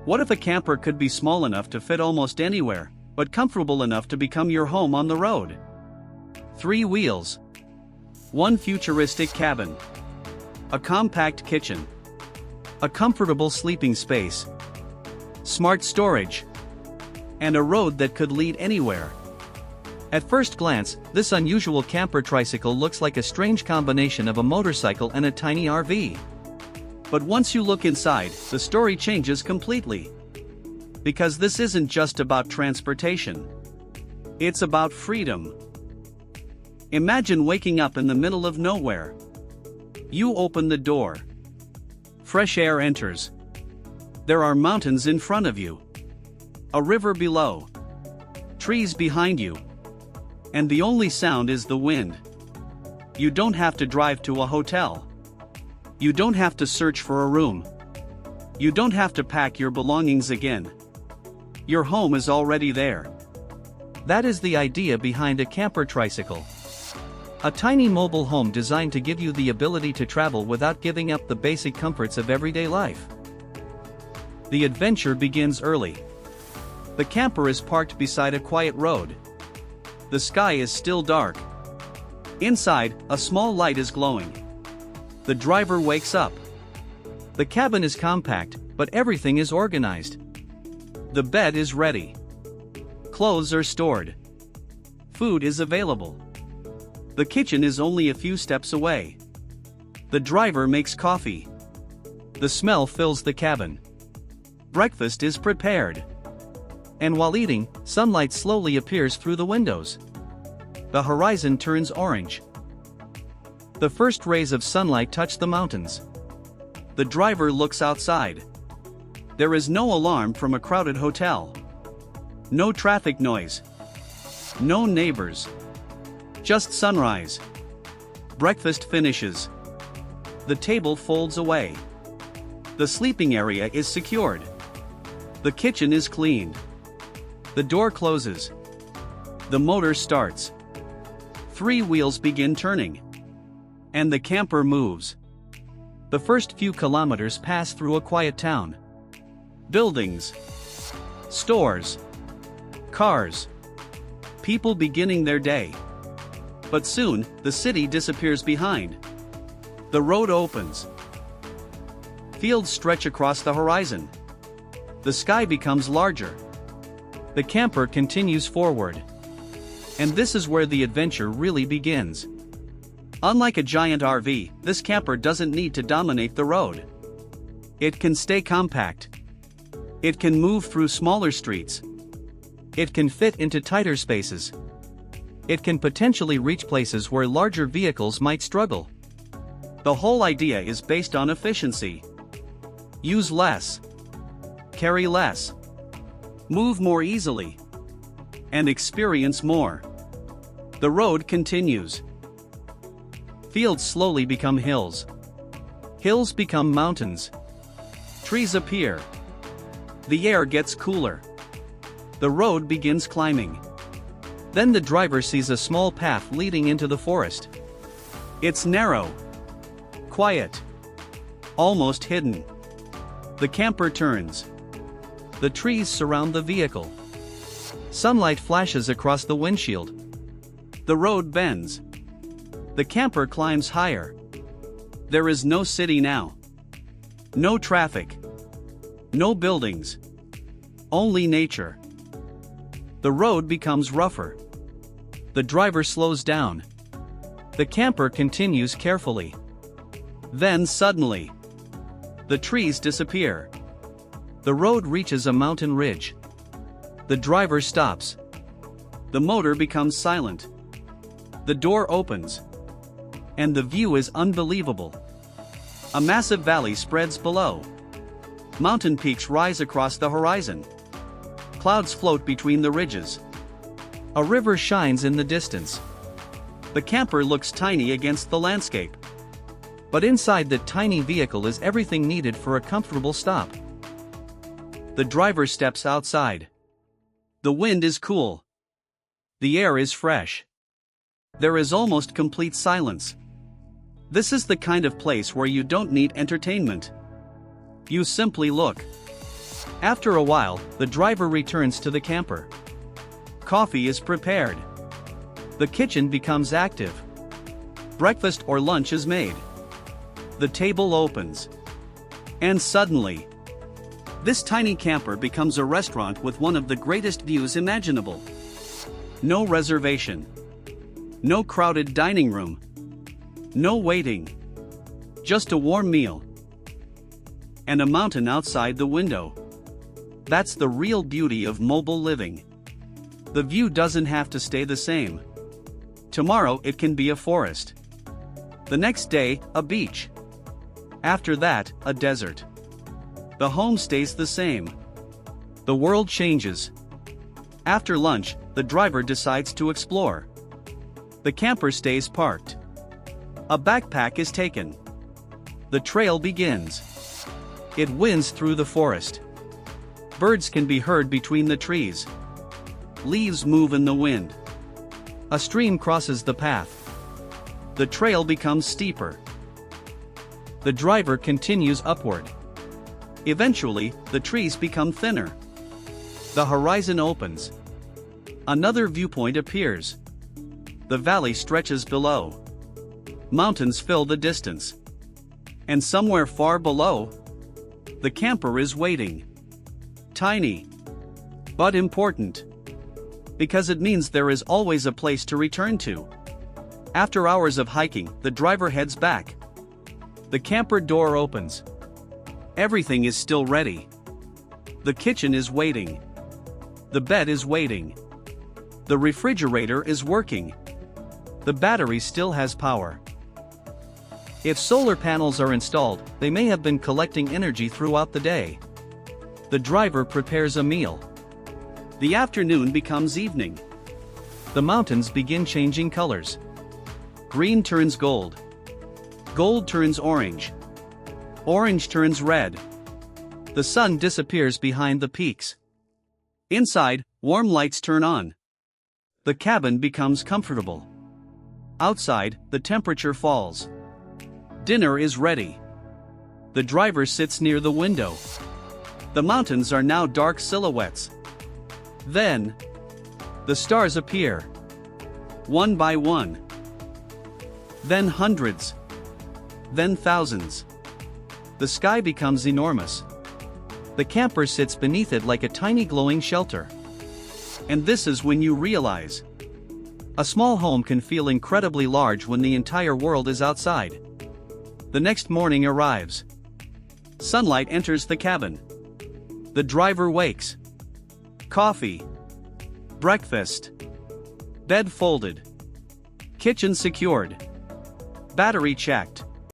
What if a camper could be small enough to fit almost anywhere, but comfortable enough to become your home on the road? 3 wheels. 1 futuristic cabin. A compact kitchen. A comfortable sleeping space. Smart storage. And a road that could lead anywhere. At first glance, this unusual camper tricycle looks like a strange combination of a motorcycle and a tiny RV. But once you look inside, the story changes completely. Because this isn't just about transportation. It's about freedom. Imagine waking up in the middle of nowhere. You open the door. Fresh air enters. There are mountains in front of you. A river below. Trees behind you. And the only sound is the wind. You don't have to drive to a hotel. You don't have to search for a room. You don't have to pack your belongings again. Your home is already there. That is the idea behind a camper tricycle. A tiny mobile home designed to give you the ability to travel without giving up the basic comforts of everyday life. The adventure begins early. The camper is parked beside a quiet road. The sky is still dark. Inside, a small light is glowing. The driver wakes up. The cabin is compact, but everything is organized. The bed is ready. Clothes are stored. Food is available. The kitchen is only a few steps away. The driver makes coffee. The smell fills the cabin. Breakfast is prepared. And while eating, sunlight slowly appears through the windows. The horizon turns orange. The first rays of sunlight touch the mountains. The driver looks outside. There is no alarm from a crowded hotel. No traffic noise. No neighbors. Just sunrise. Breakfast finishes. The table folds away. The sleeping area is secured. The kitchen is cleaned. The door closes. The motor starts. 3 wheels begin turning. And the camper moves. The first few kilometers pass through a quiet town. Buildings. Stores. Cars. People beginning their day. But soon, the city disappears behind. The road opens. Fields stretch across the horizon. The sky becomes larger. The camper continues forward. And this is where the adventure really begins. Unlike a giant RV, this camper doesn't need to dominate the road. It can stay compact. It can move through smaller streets. It can fit into tighter spaces. It can potentially reach places where larger vehicles might struggle. The whole idea is based on efficiency. Use less. Carry less. Move more easily. And experience more. The road continues. Fields slowly become hills. Hills become mountains. Trees appear. The air gets cooler. The road begins climbing. Then the driver sees a small path leading into the forest. It's narrow. Quiet. Almost hidden. The camper turns. The trees surround the vehicle. Sunlight flashes across the windshield. The road bends. The camper climbs higher. There is no city now. No traffic. No buildings. Only nature. The road becomes rougher. The driver slows down. The camper continues carefully. Then suddenly, the trees disappear. The road reaches a mountain ridge. The driver stops. The motor becomes silent. The door opens. And the view is unbelievable. A massive valley spreads below. Mountain peaks rise across the horizon. Clouds float between the ridges. A river shines in the distance. The camper looks tiny against the landscape. But inside the tiny vehicle is everything needed for a comfortable stop. The driver steps outside. The wind is cool. The air is fresh. There is almost complete silence. This is the kind of place where you don't need entertainment. You simply look. After a while, the driver returns to the camper. Coffee is prepared. The kitchen becomes active. Breakfast or lunch is made. The table opens. And suddenly, this tiny camper becomes a restaurant with one of the greatest views imaginable. No reservation. No crowded dining room. No waiting. Just a warm meal. And a mountain outside the window. That's the real beauty of mobile living. The view doesn't have to stay the same. Tomorrow it can be a forest. The next day, a beach. After that, a desert. The home stays the same. The world changes. After lunch, the driver decides to explore. The camper stays parked. A backpack is taken. The trail begins. It winds through the forest. Birds can be heard between the trees. Leaves move in the wind. A stream crosses the path. The trail becomes steeper. The driver continues upward. Eventually, the trees become thinner. The horizon opens. Another viewpoint appears. The valley stretches below. Mountains fill the distance. And somewhere far below, the camper is waiting. Tiny, but important. Because it means there is always a place to return to. After hours of hiking, the driver heads back. The camper door opens. Everything is still ready. The kitchen is waiting. The bed is waiting. The refrigerator is working. The battery still has power. If solar panels are installed, they may have been collecting energy throughout the day. The driver prepares a meal. The afternoon becomes evening. The mountains begin changing colors. Green turns gold. Gold turns orange. Orange turns red. The sun disappears behind the peaks. Inside, warm lights turn on. The cabin becomes comfortable. Outside, the temperature falls. Dinner is ready. The driver sits near the window. The mountains are now dark silhouettes. Then, the stars appear. One by one. Then hundreds. Then thousands. The sky becomes enormous. The camper sits beneath it like a tiny glowing shelter. And this is when you realize. A small home can feel incredibly large when the entire world is outside. The next morning arrives. Sunlight enters the cabin. The driver wakes. Coffee. Breakfast. Bed folded. Kitchen secured. Battery checked.